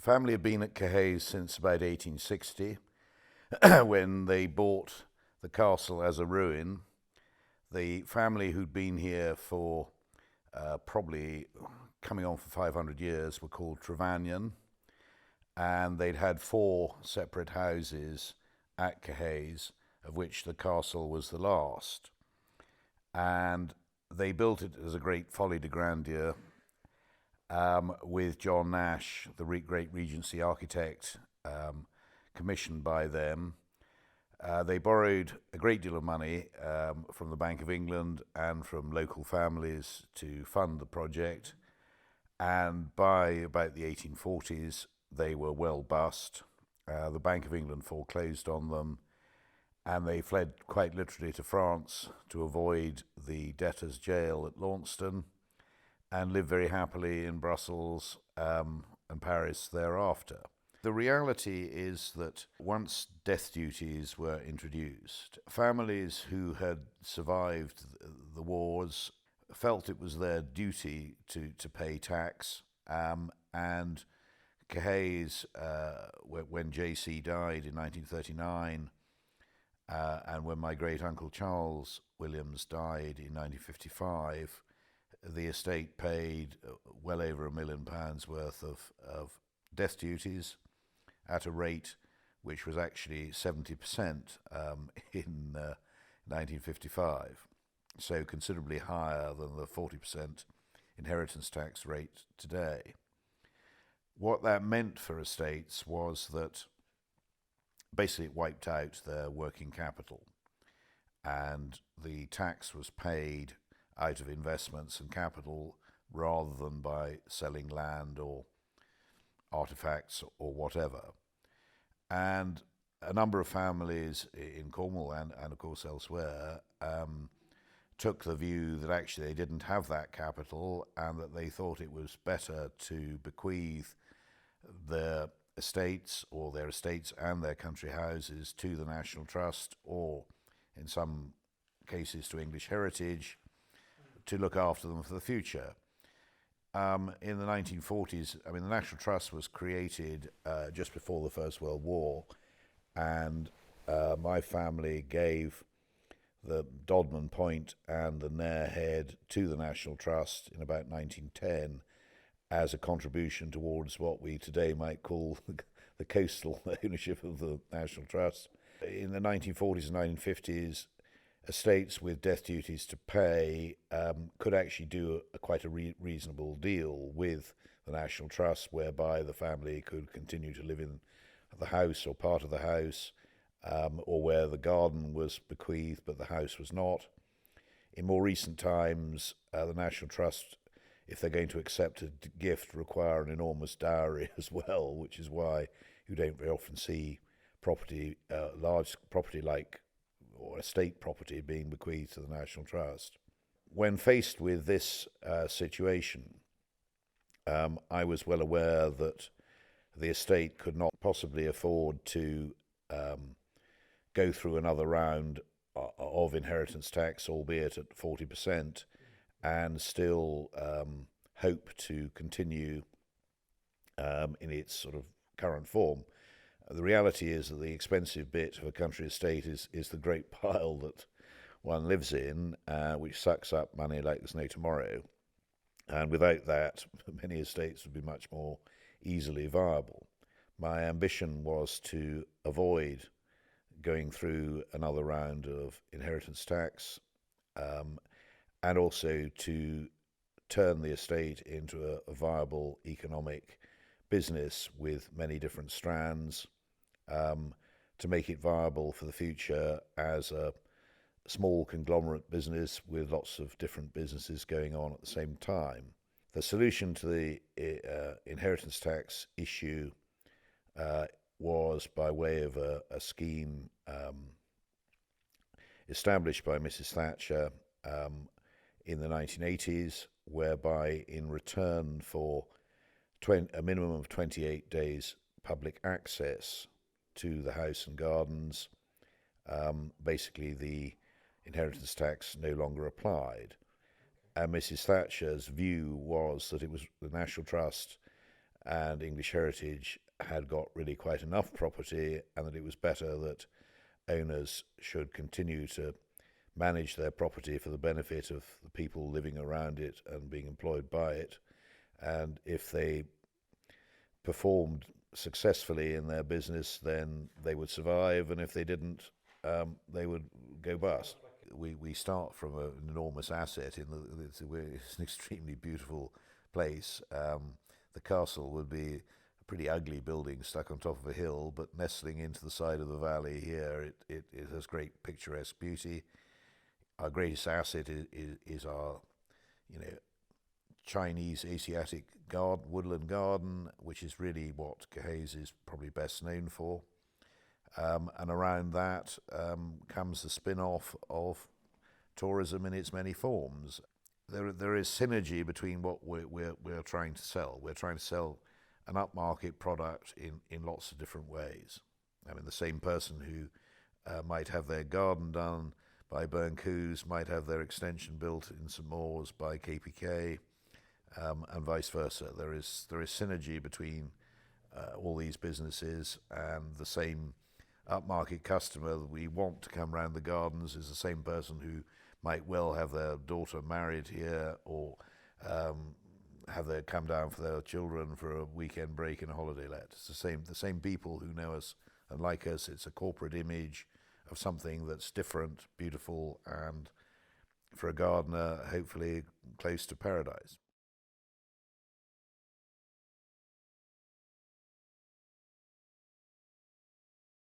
family had been at Caerhays since about 1860, when they bought the castle as a ruin. The family who'd been here for probably coming on for 500 years were called Trevanion, and they'd had 4 separate houses at Caerhays, of which the castle was the last. And they built it as a great folie de grandeur, with John Nash, the great Regency architect, commissioned by them. They borrowed a great deal of money from the Bank of England and from local families to fund the project. And by about the 1840s, they were well bust. The Bank of England foreclosed on them, and they fled quite literally to France to avoid the debtors' jail at Launceston, and lived very happily in Brussels and Paris thereafter. The reality is that once death duties were introduced, families who had survived the wars felt it was their duty to pay tax, and Caerhays, when JC died in 1939, and when my great-uncle Charles Williams died in 1955, the estate paid well over £1 million worth of death duties at a rate which was actually 70% in 1955, so considerably higher than the 40% inheritance tax rate today. What that meant for estates was that basically it wiped out their working capital, and the tax was paid out of investments and capital rather than by selling land or artifacts or whatever. And a number of families in Cornwall and of course elsewhere took the view that actually they didn't have that capital, and that they thought it was better to bequeath their estates or their estates and their country houses to the National Trust, or in some cases to English Heritage, to look after them for the future. In the 1940s, the National Trust was created just before the First World War, and my family gave the Dodman Point and the Nair Head to the National Trust in about 1910 as a contribution towards what we today might call the coastal ownership of the National Trust. In the 1940s and 1950s, estates with death duties to pay could actually do quite a reasonable deal with the National Trust, whereby the family could continue to live in the house or part of the house, or where the garden was bequeathed but the house was not. In more recent times, the National Trust, if they're going to accept a gift, require an enormous dowry as well, which is why you don't very often see property, large property like or estate property being bequeathed to the National Trust. When faced with this situation, I was well aware that the estate could not possibly afford to go through another round of inheritance tax, albeit at 40%, and still hope to continue in its sort of current form. The reality is that the expensive bit of a country estate is the great pile that one lives in, which sucks up money like there's no tomorrow. And without that, many estates would be much more easily viable. My ambition was to avoid going through another round of inheritance tax, and also to turn the estate into a viable economic business with many different strands, to make it viable for the future as a small conglomerate business with lots of different businesses going on at the same time. The solution to the inheritance tax issue was by way of a scheme established by Mrs. Thatcher in the 1980s, whereby in return for a minimum of 28 days public access to the house and gardens, basically the inheritance tax no longer applied. And Mrs. Thatcher's view was that it was the National Trust and English Heritage had got really quite enough property, and that it was better that owners should continue to manage their property for the benefit of the people living around it and being employed by it. And if they performed successfully in their business, then they would survive, and if they didn't, they would go bust. We start from an enormous asset. It's an extremely beautiful place. The castle would be a pretty ugly building stuck on top of a hill, but nestling into the side of the valley here, it has great picturesque beauty. Our greatest asset is our, Chinese Asiatic woodland garden, which is really what Caerhays is probably best known for. And around that comes the spin-off of tourism in its many forms. There is synergy between what we're trying to sell. We're trying to sell an upmarket product in lots of different ways. I mean, the same person who might have their garden done by Berncouz might have their extension built in St Maurs by KPK, and vice versa. There is synergy between all these businesses, and the same upmarket customer that we want to come round the gardens is the same person who might well have their daughter married here, or have their come down for their children for a weekend break and a holiday let. It's the same people who know us and like us. It's a corporate image of something that's different, beautiful, and for a gardener, hopefully close to paradise.